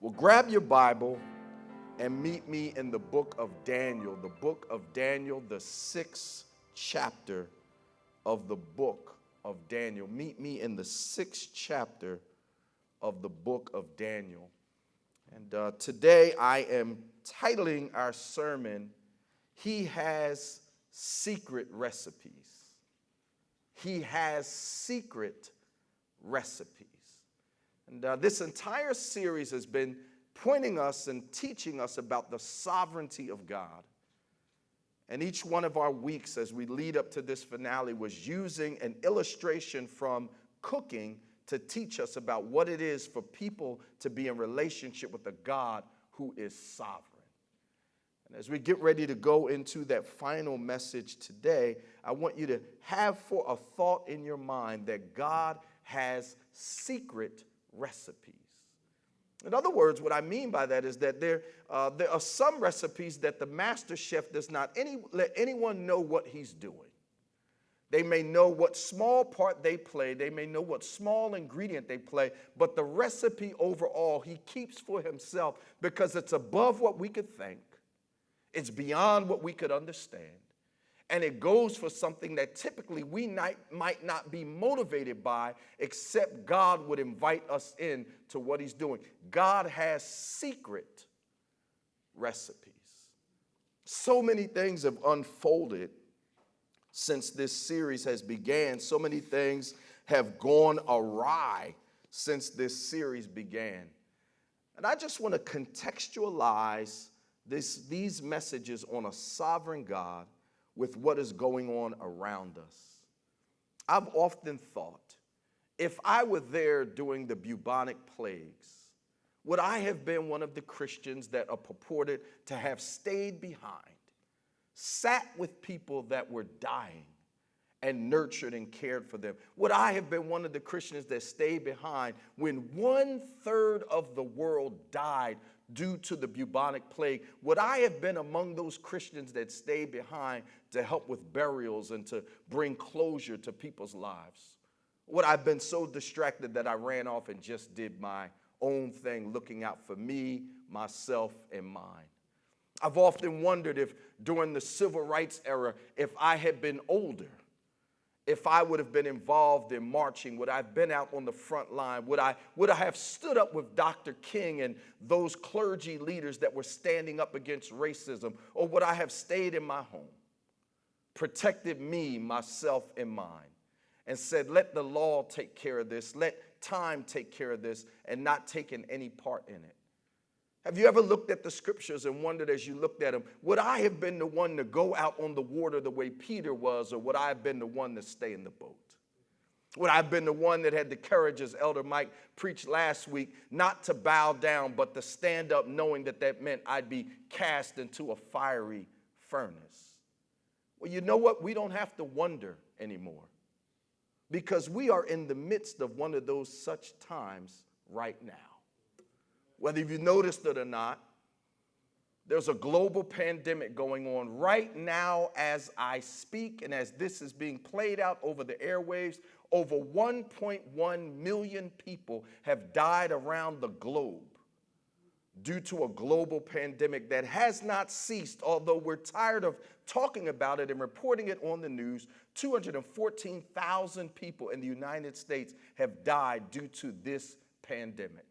Well, grab your Bible and meet me in the book of Daniel, the 6th chapter of the book of Daniel. Meet me in the 6th chapter of the book of Daniel. And today I am titling our sermon, He Has Secret Recipes. He has secret recipes. And this entire series has been pointing us and teaching us about the sovereignty of God. And each one of our weeks as we lead up to this finale was using an illustration from cooking to teach us about what it is for people to be in relationship with a God who is sovereign. And as we get ready to go into that final message today, I want you to have for a thought in your mind that God has secret recipes. In other words, what I mean by that is that there are some recipes that the master chef does not let anyone know what he's doing. They may know what small part they play. They may know what small ingredient they play. But the recipe overall, he keeps for himself because it's above what we could think. It's beyond what we could understand. And it goes for something that typically we might not be motivated by, except God would invite us in to what he's doing. God has secret recipes. So many things have unfolded since this series has began. So many things have gone awry since this series began. And I just want to contextualize these messages on a sovereign God with what is going on around us. I've often thought, if I were there during the bubonic plagues, would I have been one of the Christians that are purported to have stayed behind, sat with people that were dying, and nurtured and cared for them? Would I have been one of the Christians that stayed behind when 1/3 of the world died due to the bubonic plague? Would I have been among those Christians that stayed behind to help with burials and to bring closure to people's lives? Would I have been so distracted that I ran off and just did my own thing, looking out for me, myself, and mine? I've often wondered if during the civil rights era, if I had been older, if I would have been involved in marching, would I have been out on the front line? Would I have stood up with Dr. King and those clergy leaders that were standing up against racism? Or would I have stayed in my home, protected me, myself, and mine, and said, let the law take care of this, let time take care of this, and not taken any part in it? Have you ever looked at the scriptures and wondered as you looked at them, would I have been the one to go out on the water the way Peter was, or would I have been the one to stay in the boat? Would I have been the one that had the courage, as Elder Mike preached last week, not to bow down, but to stand up knowing that that meant I'd be cast into a fiery furnace? Well, you know what? We don't have to wonder anymore, because we are in the midst of one of those such times right now. Whether you've noticed it or not, there's a global pandemic going on right now as I speak, and as this is being played out over the airwaves, over 1.1 million people have died around the globe due to a global pandemic that has not ceased, although we're tired of talking about it and reporting it on the news. 214,000 people in the United States have died due to this pandemic.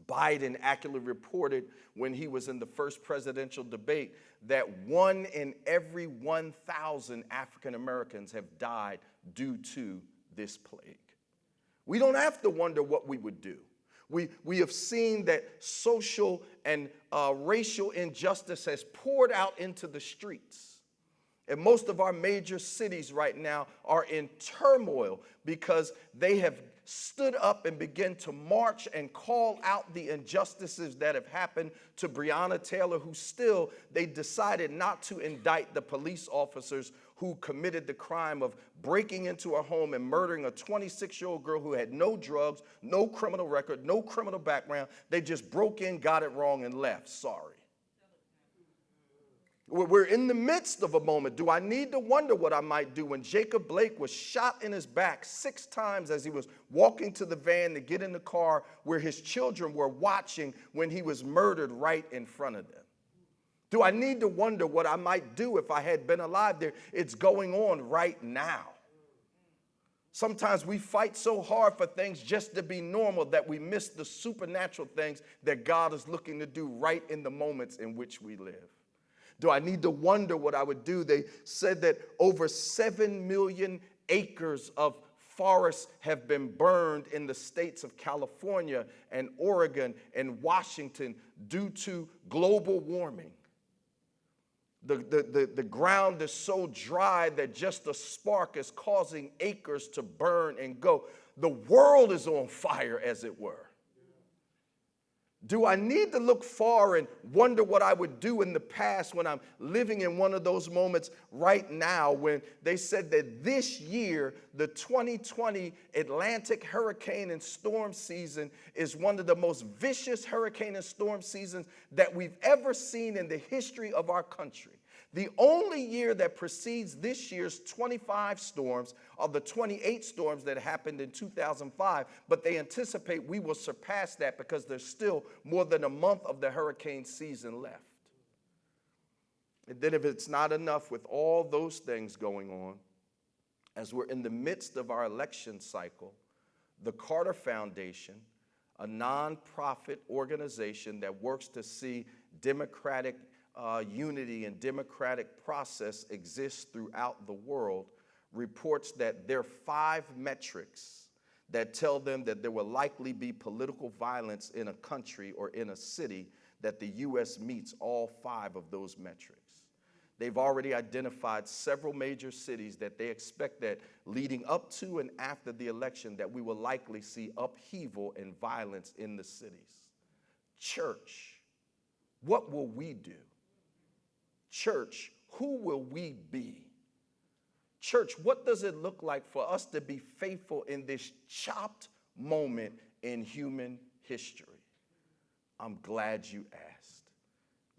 Biden accurately reported when he was in the first presidential debate that 1 in every 1,000 African Americans have died due to this plague. We don't have to wonder what we would do. We have seen that social and racial injustice has poured out into the streets. And most of our major cities right now are in turmoil because they have stood up and begun to march and call out the injustices that have happened to Breonna Taylor, who still, they decided not to indict the police officers who committed the crime of breaking into her home and murdering a 26-year-old girl who had no drugs, no criminal record, no criminal background. They just broke in, got it wrong, and left. Sorry. We're in the midst of a moment. Do I need to wonder what I might do when Jacob Blake was shot in his back 6 times as he was walking to the van to get in the car where his children were watching when he was murdered right in front of them? Do I need to wonder what I might do if I had been alive there? It's going on right now. Sometimes we fight so hard for things just to be normal that we miss the supernatural things that God is looking to do right in the moments in which we live. Do I need to wonder what I would do? They said that over 7 million acres of forests have been burned in the states of California and Oregon and Washington due to global warming. The ground is so dry that just a spark is causing acres to burn and go. The world is on fire, as it were. Do I need to look far and wonder what I would do in the past when I'm living in one of those moments right now when they said that this year, the 2020 Atlantic hurricane and storm season is one of the most vicious hurricane and storm seasons that we've ever seen in the history of our country? The only year that precedes this year's 25 storms are the 28 storms that happened in 2005, but they anticipate we will surpass that because there's still more than a month of the hurricane season left. And then if it's not enough with all those things going on, as we're in the midst of our election cycle, the Carter Foundation, a nonprofit organization that works to see democratic unity and democratic process exists throughout the world, reports that there are 5 metrics that tell them that there will likely be political violence in a country or in a city, that the U.S. meets all 5 of those metrics. They've already identified several major cities that they expect that leading up to and after the election that we will likely see upheaval and violence in the cities. Church, what will we do? Church, who will we be? Church, what does it look like for us to be faithful in this chopped moment in human history? I'm glad you asked.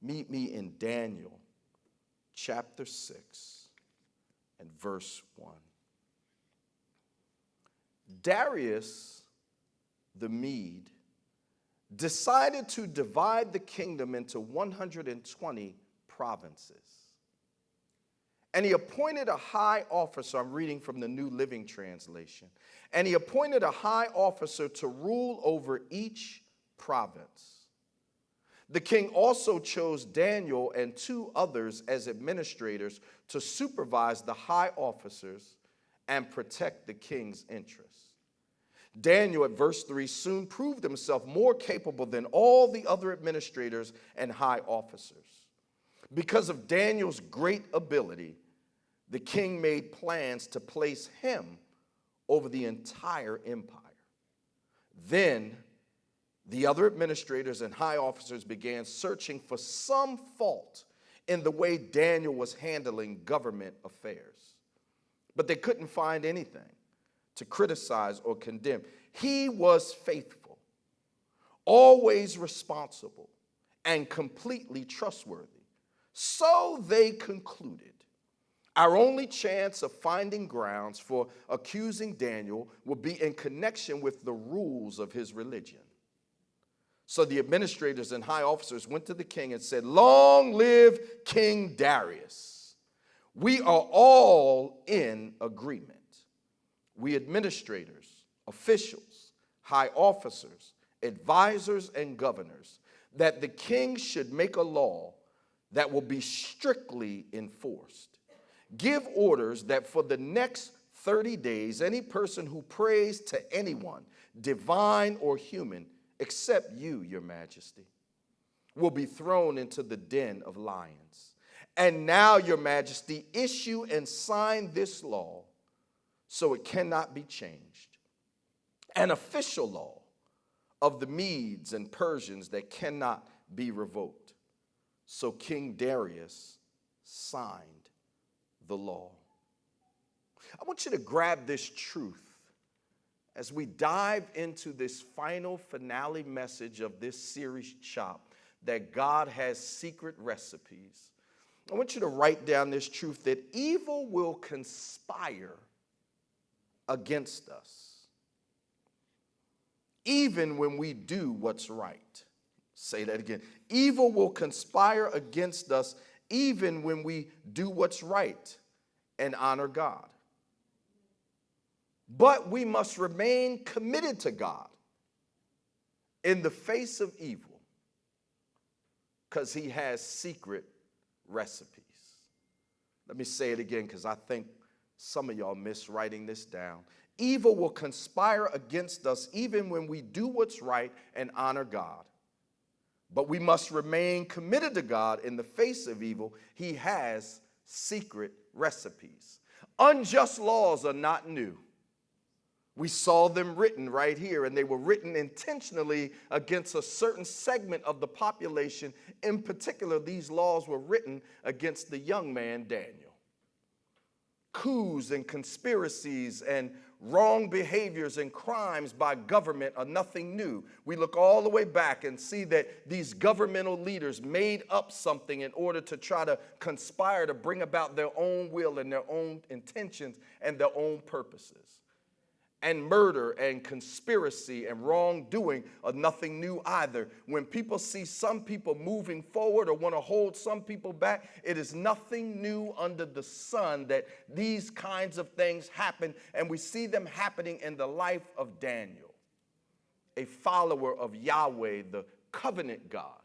Meet me in Daniel chapter 6 and verse 1. Darius the Mede decided to divide the kingdom into 120 provinces. And he appointed a high officer, I'm reading from the New Living Translation, and he appointed a high officer to rule over each province. The king also chose Daniel and 2 others as administrators to supervise the high officers and protect the king's interests. Daniel, at verse 3, soon proved himself more capable than all the other administrators and high officers. Because of Daniel's great ability, the king made plans to place him over the entire empire. Then the other administrators and high officers began searching for some fault in the way Daniel was handling government affairs. But they couldn't find anything to criticize or condemn. He was faithful, always responsible, and completely trustworthy. So they concluded, our only chance of finding grounds for accusing Daniel will be in connection with the rules of his religion. So the administrators and high officers went to the king and said, long live King Darius. We are all in agreement. We administrators, officials, high officers, advisors, and governors, that the king should make a law that will be strictly enforced. Give orders that for the next 30 days, any person who prays to anyone, divine or human, except you, your majesty, will be thrown into the den of lions. And now, your majesty, issue and sign this law so it cannot be changed. An official law of the Medes and Persians that cannot be revoked. So King Darius signed the law. I want you to grab this truth as we dive into this final finale message of this series, Chop, that God has secret recipes. I want you to write down this truth that evil will conspire against us, even when we do what's right. Say that again. Evil will conspire against us, even when we do what's right and honor God. But we must remain committed to God in the face of evil, because he has secret recipes. Let me say it again, because I think some of y'all miss writing this down. Evil will conspire against us even when we do what's right and honor God. But we must remain committed to God in the face of evil. He has secret recipes. Unjust laws are not new. We saw them written right here, and they were written intentionally against a certain segment of the population. In particular, these laws were written against the young man Daniel. Coups and conspiracies and wrong behaviors and crimes by government are nothing new. We look all the way back and see that these governmental leaders made up something in order to try to conspire to bring about their own will and their own intentions and their own purposes. And murder and conspiracy and wrongdoing are nothing new either. When people see some people moving forward or want to hold some people back, it is nothing new under the sun that these kinds of things happen. And we see them happening in the life of Daniel, a follower of Yahweh, the covenant God.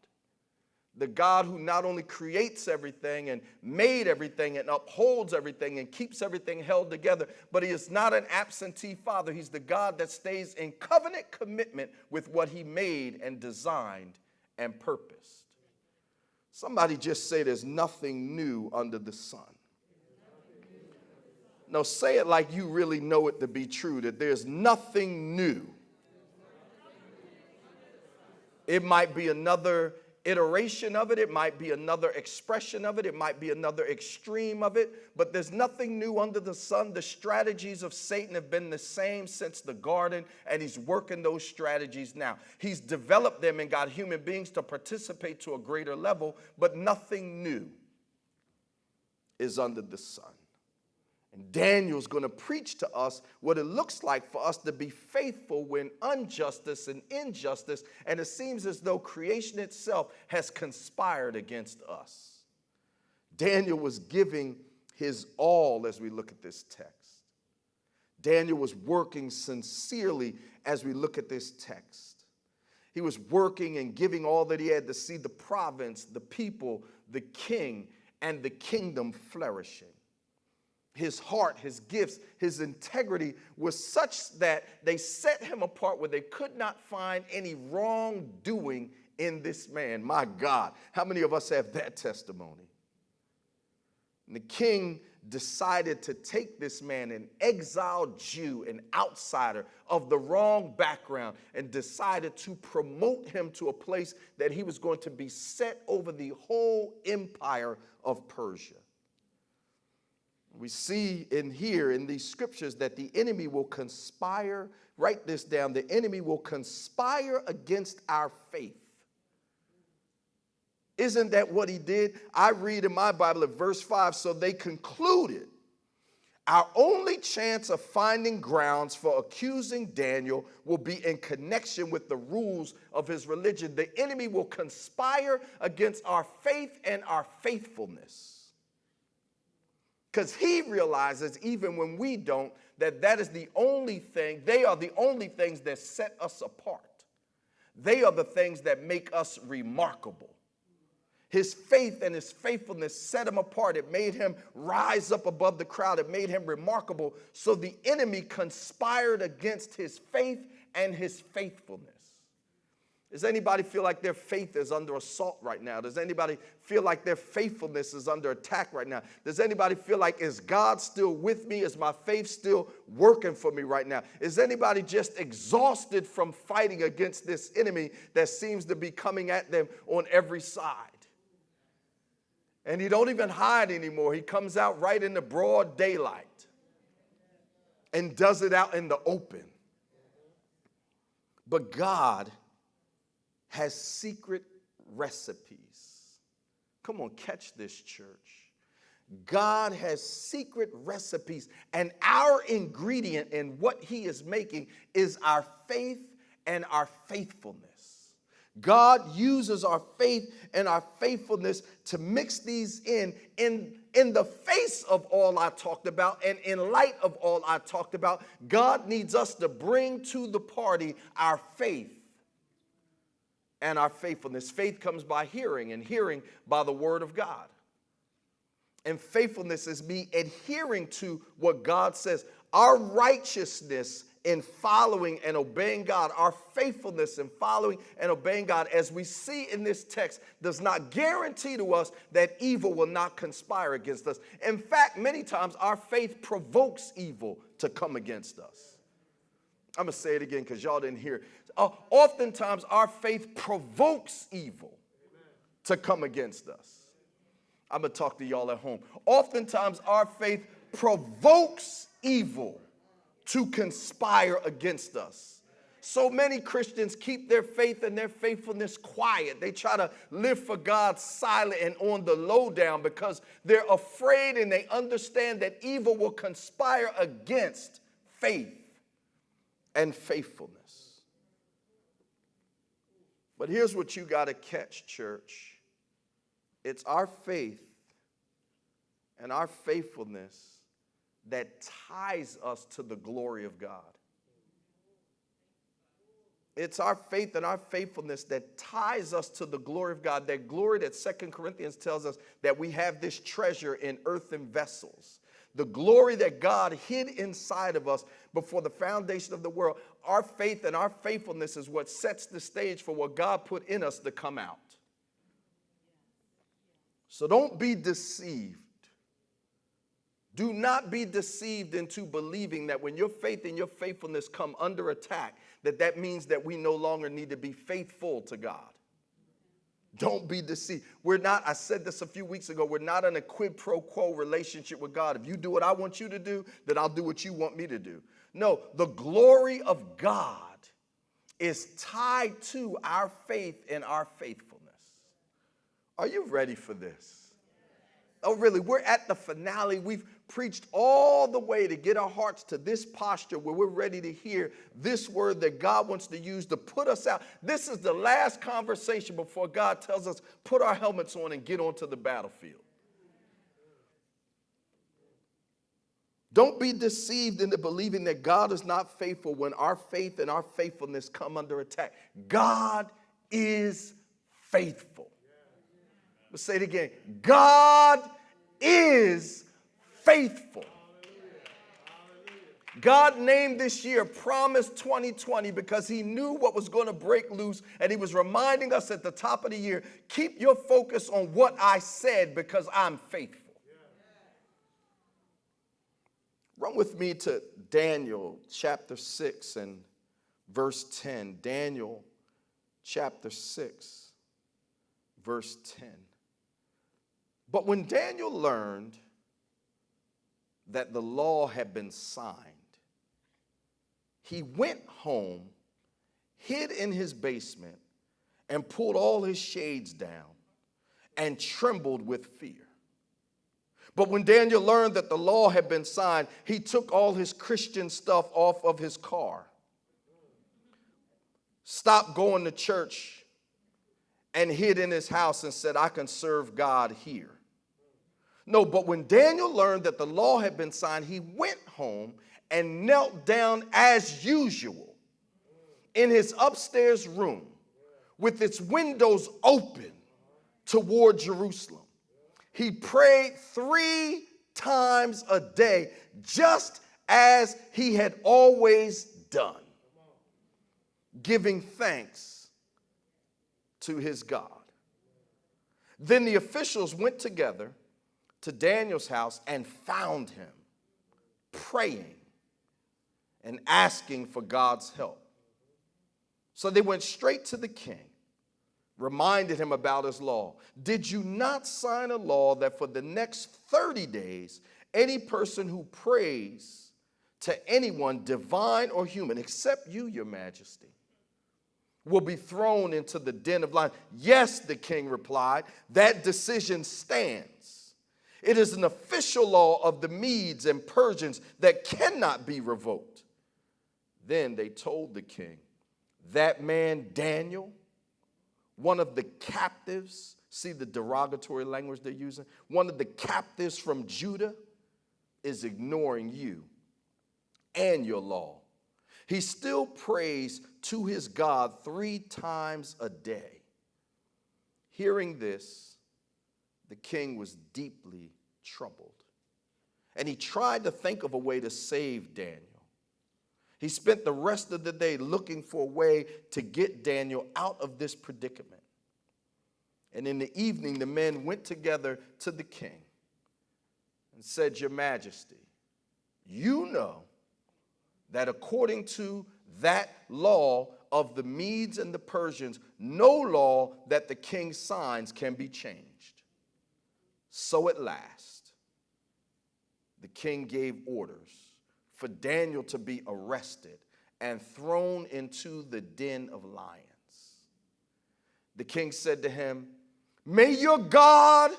The God who not only creates everything and made everything and upholds everything and keeps everything held together, but he is not an absentee father. He's the God that stays in covenant commitment with what he made and designed and purposed. Somebody just say there's nothing new under the sun. No, say it like you really know it to be true, that there's nothing new. It might be another iteration of it. It might be another expression of it. It might be another extreme of it. But there's nothing new under the sun. The strategies of Satan have been the same since the garden, and he's working those strategies now. He's developed them and got human beings to participate to a greater level, but nothing new is under the sun. And Daniel's going to preach to us what it looks like for us to be faithful when injustice and injustice, and it seems as though creation itself has conspired against us. Daniel was giving his all as we look at this text. Daniel was working sincerely as we look at this text. He was working and giving all that he had to see the province, the people, the king, and the kingdom flourishing. His heart, his gifts, his integrity was such that they set him apart where they could not find any wrongdoing in this man. My God, how many of us have that testimony? And the king decided to take this man, an exiled Jew, an outsider of the wrong background, and decided to promote him to a place that he was going to be set over the whole empire of Persia. We see in here in these scriptures that the enemy will conspire. Write this down. The enemy will conspire against our faith. Isn't that what he did? I read in my Bible at verse 5, so they concluded our only chance of finding grounds for accusing Daniel will be in connection with the rules of his religion. The enemy will conspire against our faith and our faithfulness. Because he realizes, even when we don't, that is the only thing, they are the only things that set us apart. They are the things that make us remarkable. His faith and his faithfulness set him apart. It made him rise up above the crowd. It made him remarkable. So the enemy conspired against his faith and his faithfulness. Does anybody feel like their faith is under assault right now? Does anybody feel like their faithfulness is under attack right now? Does anybody feel like, is God still with me? Is my faith still working for me right now? Is anybody just exhausted from fighting against this enemy that seems to be coming at them on every side? And he don't even hide anymore. He comes out right in the broad daylight and does it out in the open. But God has secret recipes. Come on, catch this, church. God has secret recipes, and our ingredient in what he is making is our faith and our faithfulness. God uses our faith and our faithfulness to mix these in the face of all I talked about and in light of all I talked about. God needs us to bring to the party our faith and our faithfulness. Faith comes by hearing, and hearing by the word of God. And faithfulness is me adhering to what God says. Our righteousness in following and obeying God, our faithfulness in following and obeying God, as we see in this text, does not guarantee to us that evil will not conspire against us. In fact, many times our faith provokes evil to come against us. I'm going to say it again because y'all didn't hear it. Oftentimes our faith provokes evil to come against us. I'm going to talk to y'all at home. Oftentimes our faith provokes evil to conspire against us. So many Christians keep their faith and their faithfulness quiet. They try to live for God silent and on the lowdown because they're afraid and they understand that evil will conspire against faith and faithfulness. But here's what you got to catch, church. It's our faith and our faithfulness that ties us to the glory of God. It's our faith and our faithfulness that ties us to the glory of God. That glory that 2 Corinthians tells us that we have this treasure in earthen vessels. The glory that God hid inside of us before the foundation of the world. Our faith and our faithfulness is what sets the stage for what God put in us to come out. So don't be deceived. Do not be deceived into believing that when your faith and your faithfulness come under attack, that means that we no longer need to be faithful to God. Don't be deceived. We're not, I said this a few weeks ago, we're not in a quid pro quo relationship with God. If you do what I want you to do, then I'll do what you want me to do. No, the glory of God is tied to our faith and our faithfulness. Are you ready for this? Oh, really? We're at the finale. We've preached all the way to get our hearts to this posture where we're ready to hear this word that God wants to use to put us out. This is the last conversation before God tells us, put our helmets on and get onto the battlefield. Don't be deceived into believing that God is not faithful when our faith and our faithfulness come under attack. God is faithful. Let's say it again. God is faithful. God named this year Promise 2020 because he knew what was going to break loose, and he was reminding us at the top of the year, keep your focus on what I said because I'm faithful. Run with me to Daniel chapter 6 and verse 10. Daniel chapter 6, verse 10. But when Daniel learned that the law had been signed, he went home, hid in his basement, and pulled all his shades down and trembled with fear. But when Daniel learned that the law had been signed, he took all his Christian stuff off of his car, stopped going to church, and hid in his house and said, I can serve God here. No, but when Daniel learned that the law had been signed, he went home and knelt down as usual in his upstairs room with its windows open toward Jerusalem. He prayed 3 times a day, just as he had always done, giving thanks to his God. Then the officials went together to Daniel's house and found him praying and asking for God's help. So they went straight to the king, reminded him about his law. Did you not sign a law that for the next 30 days, any person who prays to anyone, divine or human, except you, your majesty, will be thrown into the den of lions. Yes, the king replied, that decision stands. It is an official law of the Medes and Persians that cannot be revoked. Then they told the king, that man Daniel, one of the captives, see the derogatory language they're using, one of the captives from Judah is ignoring you and your law. He still prays to his God 3 times a day. Hearing this, the king was deeply troubled, and he tried to think of a way to save Daniel. He spent the rest of the day looking for a way to get Daniel out of this predicament. And in the evening, the men went together to the king and said, Your Majesty, you know that according to that law of the Medes and the Persians, no law that the king signs can be changed. So at last, the king gave orders for Daniel to be arrested and thrown into the den of lions. The king said to him, May your God,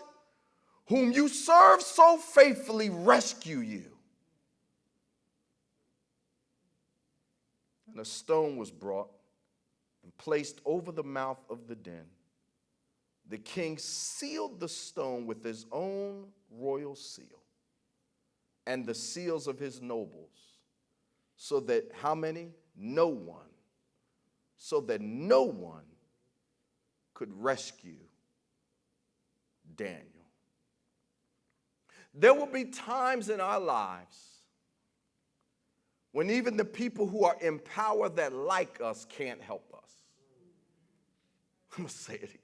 whom you serve so faithfully, rescue you. And a stone was brought and placed over the mouth of the den. The king sealed the stone with his own royal seal and the seals of his nobles, so that how many? No one. So that no one could rescue Daniel. There will be times in our lives when even the people who are in power that like us can't help us. I'm going to say it again.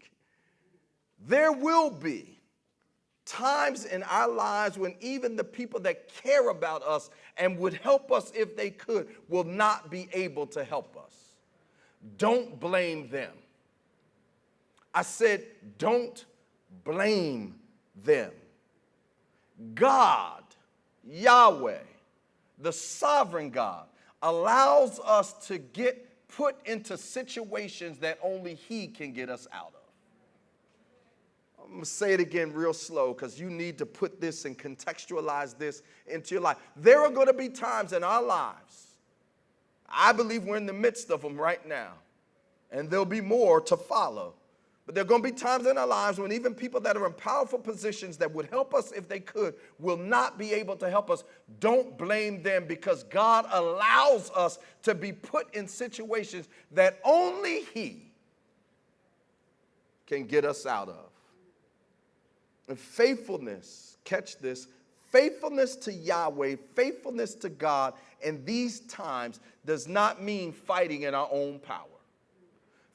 There will be times in our lives when even the people that care about us and would help us if they could will not be able to help us. Don't blame them. I said, don't blame them. God, Yahweh, the sovereign God, allows us to get put into situations that only He can get us out of. I'm going to say it again real slow because you need to put this and contextualize this into your life. There are going to be times in our lives, I believe we're in the midst of them right now, and there'll be more to follow. But there are going to be times in our lives when even people that are in powerful positions that would help us if they could will not be able to help us. Don't blame them, because God allows us to be put in situations that only He can get us out of. And faithfulness, catch this, faithfulness to Yahweh, faithfulness to God in these times does not mean fighting in our own power.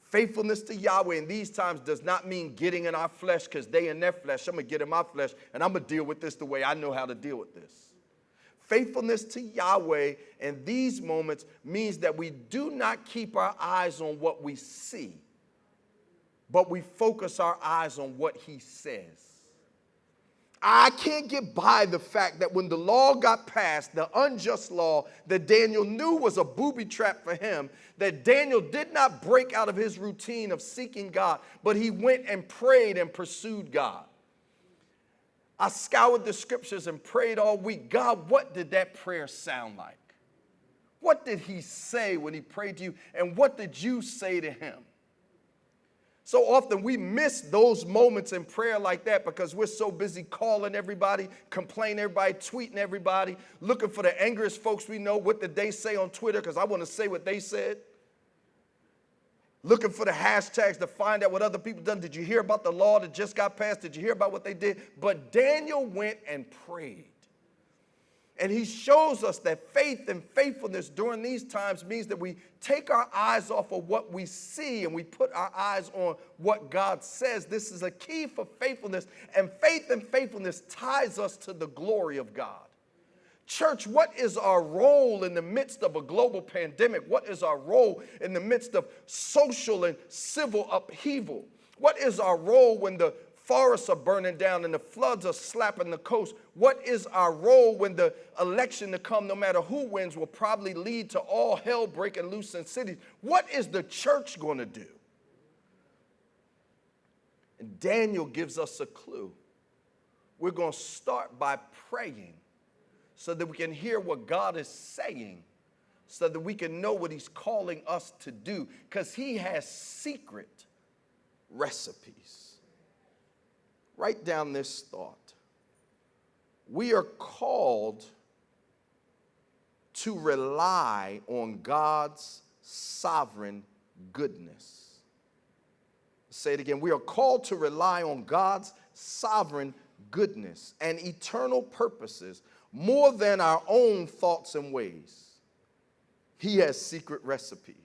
Faithfulness to Yahweh in these times does not mean getting in our flesh, because they in their flesh. I'm going to get in my flesh and I'm going to deal with this the way I know how to deal with this. Faithfulness to Yahweh in these moments means that we do not keep our eyes on what we see, but we focus our eyes on what He says. I can't get by the fact that when the law got passed, the unjust law that Daniel knew was a booby trap for him, that Daniel did not break out of his routine of seeking God, but he went and prayed and pursued God. I scoured the scriptures and prayed all week. God, what did that prayer sound like? What did he say when he prayed to you? And what did you say to him? So often we miss those moments in prayer like that because we're so busy calling everybody, complaining everybody, tweeting everybody, looking for the angriest folks we know. What did they say on Twitter? Because I want to say what they said. Looking for the hashtags to find out what other people done. Did you hear about the law that just got passed? Did you hear about what they did? But Daniel went and prayed. And he shows us that faith and faithfulness during these times means that we take our eyes off of what we see and we put our eyes on what God says. This is a key for faithfulness, and faith and faithfulness ties us to the glory of God. Church, what is our role in the midst of a global pandemic? What is our role in the midst of social and civil upheaval? What is our role when the forests are burning down and the floods are slapping the coast. What is our role when the election to come, no matter who wins, will probably lead to all hell breaking loose in cities? What is the church going to do? And Daniel gives us a clue. We're going to start by praying so that we can hear what God is saying, so that we can know what he's calling us to do, because he has secret recipes. Write down this thought. We are called to rely on God's sovereign goodness. Say it again. We are called to rely on God's sovereign goodness and eternal purposes more than our own thoughts and ways. He has secret recipes.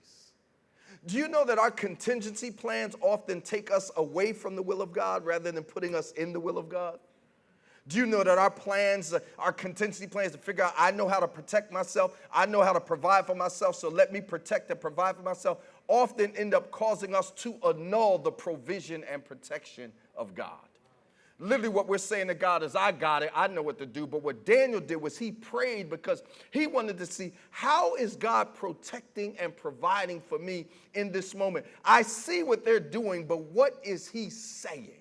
Do you know that our contingency plans often take us away from the will of God rather than putting us in the will of God? Do you know that our plans, our contingency plans to figure out, I know how to protect myself, I know how to provide for myself, so let me protect and provide for myself, often end up causing us to annul the provision and protection of God? Literally what we're saying to God is, I got it, I know what to do. But what Daniel did was he prayed because he wanted to see, how is God protecting and providing for me in this moment? I see what they're doing, but what is he saying?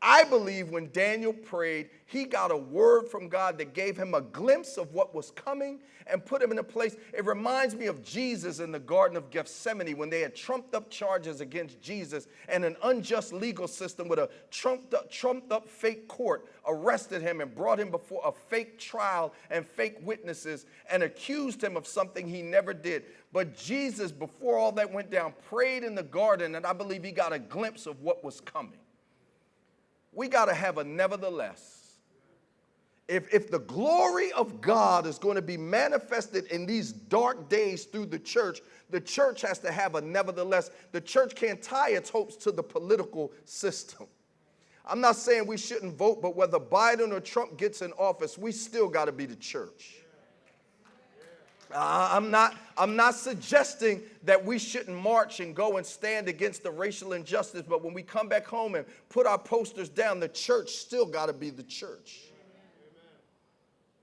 I believe when Daniel prayed, he got a word from God that gave him a glimpse of what was coming and put him in a place. It reminds me of Jesus in the Garden of Gethsemane when they had trumped up charges against Jesus, and an unjust legal system with a trumped up fake court arrested him and brought him before a fake trial and fake witnesses and accused him of something he never did. But Jesus, before all that went down, prayed in the garden, and I believe he got a glimpse of what was coming. We got to have a nevertheless. If the glory of God is going to be manifested in these dark days through the church has to have a nevertheless. The church can't tie its hopes to the political system. I'm not saying we shouldn't vote, but whether Biden or Trump gets in office, we still got to be the church. I'm not suggesting that we shouldn't march and go and stand against the racial injustice, but when we come back home and put our posters down, the church still got to be the church.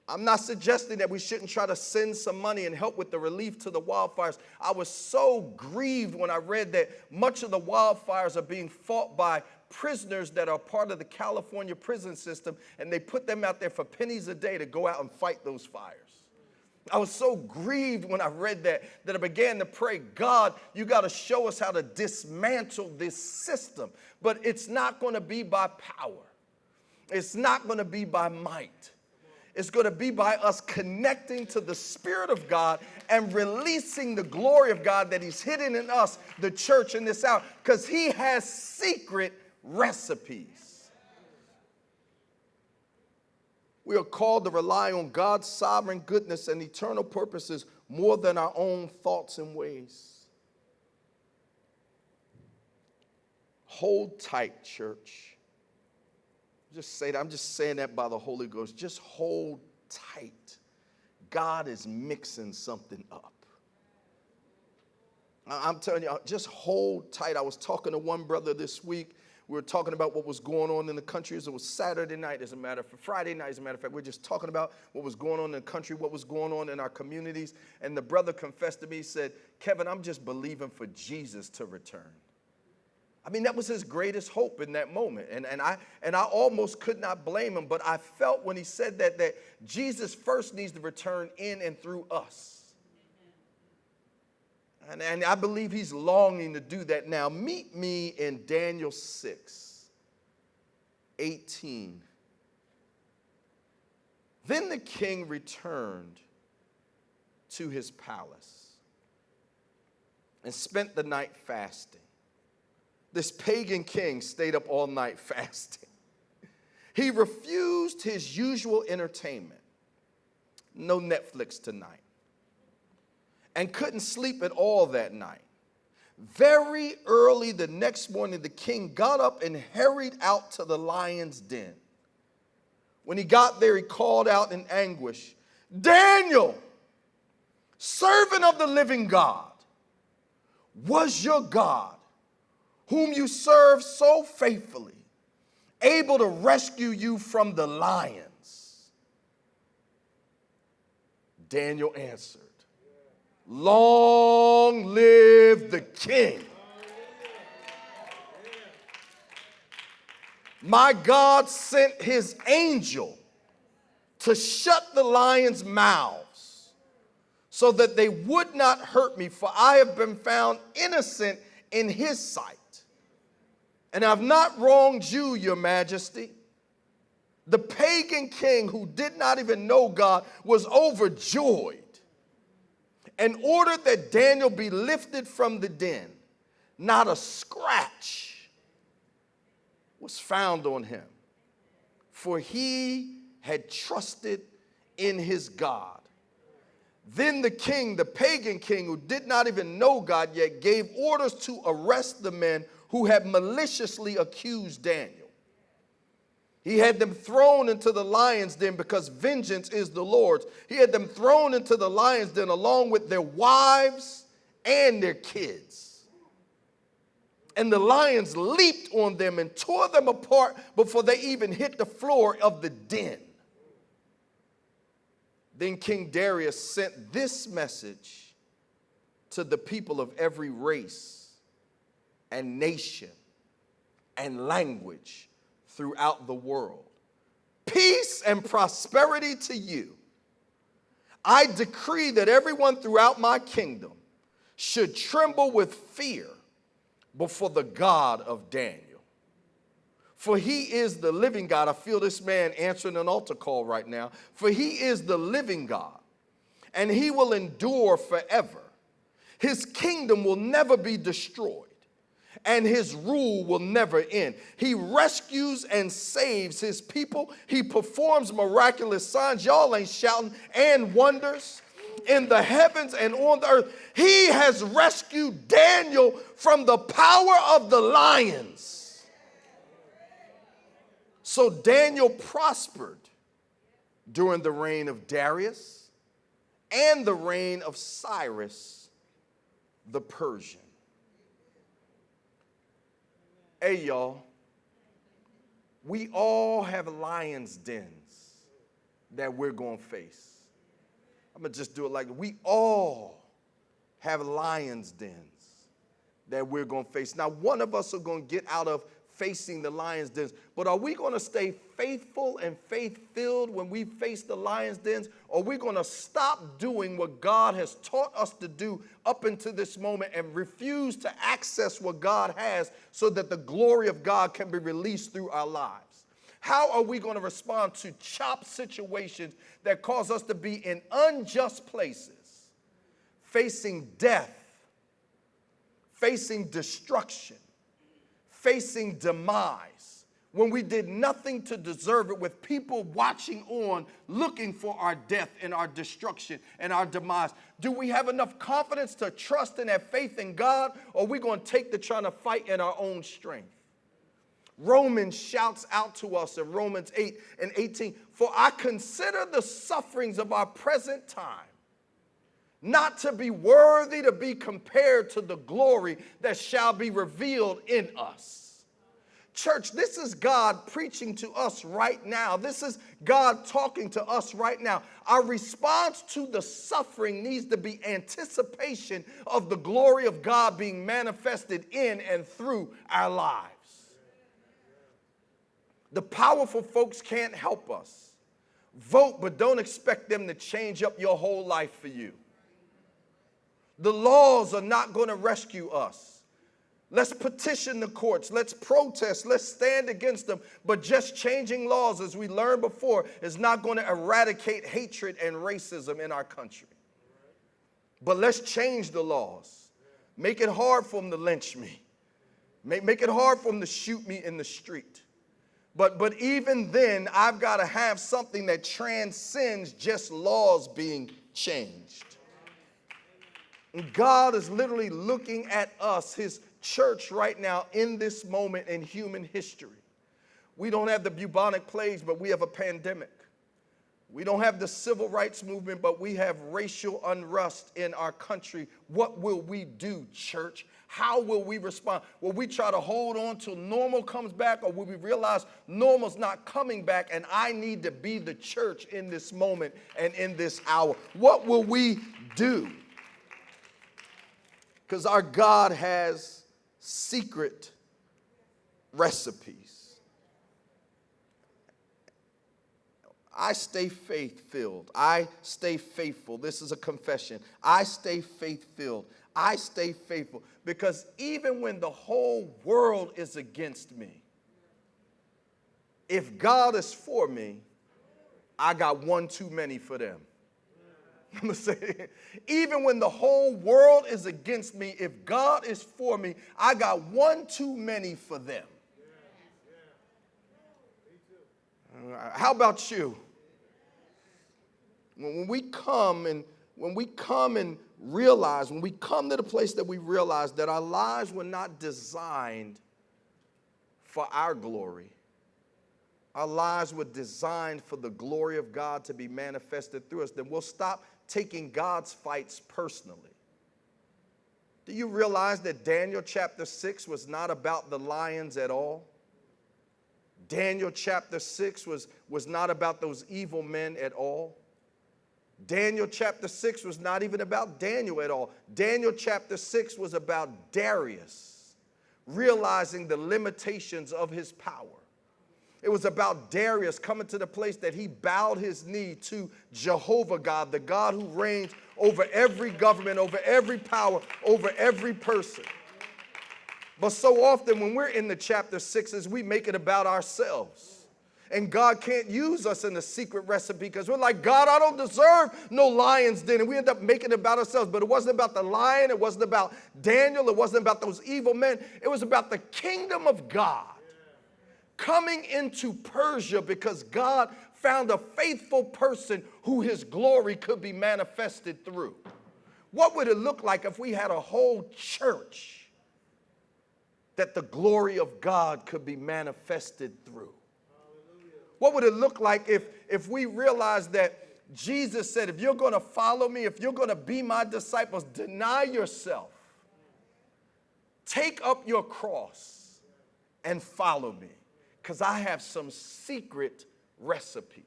I'm not suggesting that we shouldn't try to send some money and help with the relief to the wildfires. I was so grieved when I read that much of the wildfires are being fought by prisoners that are part of the California prison system, and they put them out there for pennies a day to go out and fight those fires. I was so grieved when I read that I began to pray, God, you got to show us how to dismantle this system. But it's not going to be by power. It's not going to be by might. It's going to be by us connecting to the Spirit of God and releasing the glory of God that he's hidden in us, the church, in this hour, because he has secret recipes. We are called to rely on God's sovereign goodness and eternal purposes more than our own thoughts and ways. Hold tight, church. Just say that. I'm just saying that by the Holy Ghost. Just hold tight. God is mixing something up. I'm telling you, just hold tight. I was talking to one brother this week. We were talking about what was going on in the country. It was Saturday night, as a matter of fact. Friday night, as a matter of fact. We were just talking about what was going on in the country, what was going on in our communities. And the brother confessed to me, he said, Kevin, I'm just believing for Jesus to return. I mean, that was his greatest hope in that moment. And I almost could not blame him. But I felt when he said that Jesus first needs to return in and through us. And I believe he's longing to do that now. Meet me in Daniel 6:18. Then the king returned to his palace and spent the night fasting. This pagan king stayed up all night fasting. He refused his usual entertainment. No Netflix tonight. And couldn't sleep at all that night. Very early the next morning, the king got up and hurried out to the lion's den. When he got there, he called out in anguish, Daniel, servant of the living God, was your God whom you serve so faithfully, able to rescue you from the lions. Daniel answered, long live the king. My God sent his angel to shut the lions' mouths so that they would not hurt me, for I have been found innocent in his sight. And I've not wronged you, your majesty. The pagan king who did not even know God was overjoyed and ordered that Daniel be lifted from the den. Not a scratch was found on him, for he had trusted in his God. Then the king, the pagan king who did not even know God yet, gave orders to arrest the men who had maliciously accused Daniel. He had them thrown into the lion's den because vengeance is the Lord's. He had them thrown into the lion's den along with their wives and their kids. And the lions leaped on them and tore them apart before they even hit the floor of the den. Then King Darius sent this message to the people of every race and nation and language throughout the world. Peace and prosperity to you. I decree that everyone throughout my kingdom should tremble with fear before the God of Daniel. For he is the living God. I feel this man answering an altar call right now. For he is the living God, and he will endure forever. His kingdom will never be destroyed, and his rule will never end. He rescues and saves his people. He performs miraculous signs. Y'all ain't shouting, and wonders in the heavens and on the earth. He has rescued Daniel from the power of the lions. So Daniel prospered during the reign of Darius and the reign of Cyrus the Persian. Hey, y'all, we all have lions' dens that we're going to face. I'm going to just do it like we all have lions' dens that we're going to face. Now, one of us are going to get out of facing the lions' dens, but are we going to stay faithful and faith-filled when we face the lions' dens, or are we going to stop doing what God has taught us to do up until this moment and refuse to access what God has so that the glory of God can be released through our lives? How are we going to respond to chopped situations that cause us to be in unjust places, facing death, facing destruction, facing demise, when we did nothing to deserve it, with people watching on, looking for our death and our destruction and our demise? Do we have enough confidence to trust and have faith in God, or are we going to take to trying to fight in our own strength? Romans shouts out to us in Romans 8:18, for I consider the sufferings of our present time not to be worthy to be compared to the glory that shall be revealed in us. Church, this is God preaching to us right now. This is God talking to us right now. Our response to the suffering needs to be anticipation of the glory of God being manifested in and through our lives. The powerful folks can't help us. Vote, but don't expect them to change up your whole life for you. The laws are not going to rescue us. Let's petition the courts. Let's protest. Let's stand against them. But just changing laws, as we learned before, is not going to eradicate hatred and racism in our country. But let's change the laws. Make it hard for them to lynch me. Make it hard for them to shoot me in the street. But even then, I've got to have something that transcends just laws being changed. And God is literally looking at us, his church right now, in this moment in human history. We don't have the bubonic plagues, but we have a pandemic. We don't have the civil rights movement, but we have racial unrest in our country. What will we do, church? How will we respond? Will we try to hold on till normal comes back, or will we realize normal's not coming back and I need to be the church in this moment and in this hour? What will we do? Because our God has secret recipes. I stay faith-filled. I stay faithful. This is a confession. I stay faith-filled. I stay faithful because even when the whole world is against me, if God is for me, I got one too many for them. I'm going to say it. Even when the whole world is against me, if God is for me, I got one too many for them. How about you? When we come and realize, when we come to the place that we realize that our lives were not designed for our glory, our lives were designed for the glory of God to be manifested through us, then we'll stop taking God's fights personally. Do you realize that Daniel chapter 6 was not about the lions at all? Daniel chapter 6 was not about those evil men at all. Daniel chapter 6 was not even about Daniel at all. Daniel chapter 6 was about Darius realizing the limitations of his power. It was about Darius coming to the place that he bowed his knee to Jehovah God, the God who reigns over every government, over every power, over every person. But so often when we're in the chapter 6s, we make it about ourselves. And God can't use us in the secret recipe because we're like, God, I don't deserve no lion's den. And we end up making it about ourselves. But it wasn't about the lion. It wasn't about Daniel. It wasn't about those evil men. It was about the kingdom of God coming into Persia because God found a faithful person who his glory could be manifested through. What would it look like if we had a whole church that the glory of God could be manifested through? What would it look like if we realized that Jesus said, if you're going to follow me, if you're going to be my disciples, deny yourself, take up your cross and follow me, because I have some secret recipes.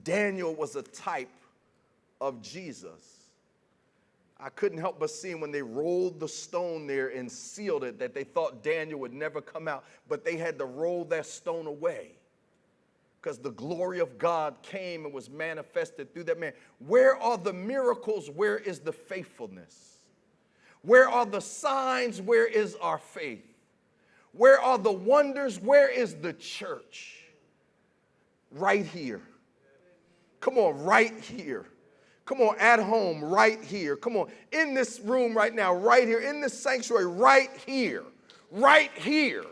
Daniel was a type of Jesus. I couldn't help but see when they rolled the stone there and sealed it that they thought Daniel would never come out, but they had to roll that stone away because the glory of God came and was manifested through that man. Where are the miracles? Where is the faithfulness? Where are the signs? Where is our faith? Where are the wonders? Where is the church? Right here. Come on, right here. Come on, at home, right here. Come on, in this room right now, right here, in this sanctuary, right here, right here.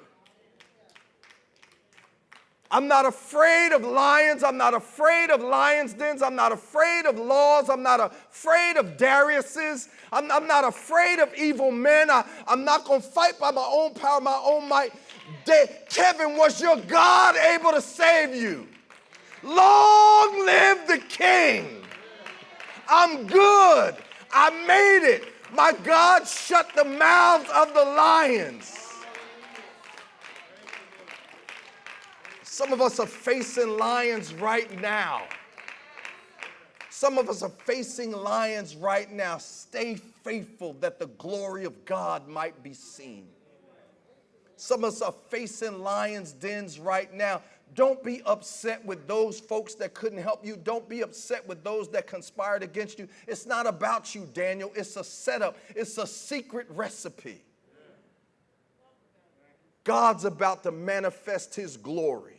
I'm not afraid of lions. I'm not afraid of lions' dens. I'm not afraid of laws. I'm not afraid of Dariuses. I'm not afraid of evil men. I'm not going to fight by my own power, my own might. Kevin, was your God able to save you? Long live the King. I'm good. I made it. My God shut the mouths of the lions. Some of us are facing lions right now. Some of us are facing lions right now. Stay faithful that the glory of God might be seen. Some of us are facing lions' dens right now. Don't be upset with those folks that couldn't help you. Don't be upset with those that conspired against you. It's not about you, Daniel. It's a setup. It's a secret recipe. God's about to manifest his glory.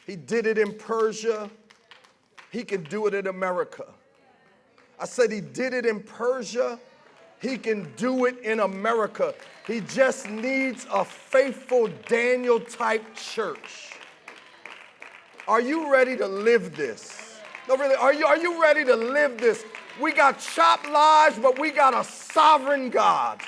He did it in Persia. He can do it in America. I said he did it in Persia. He can do it in America. He just needs a faithful Daniel-type church. Are you ready to live this? No, really, are you ready to live this? We got chopped lives, but we got a sovereign God.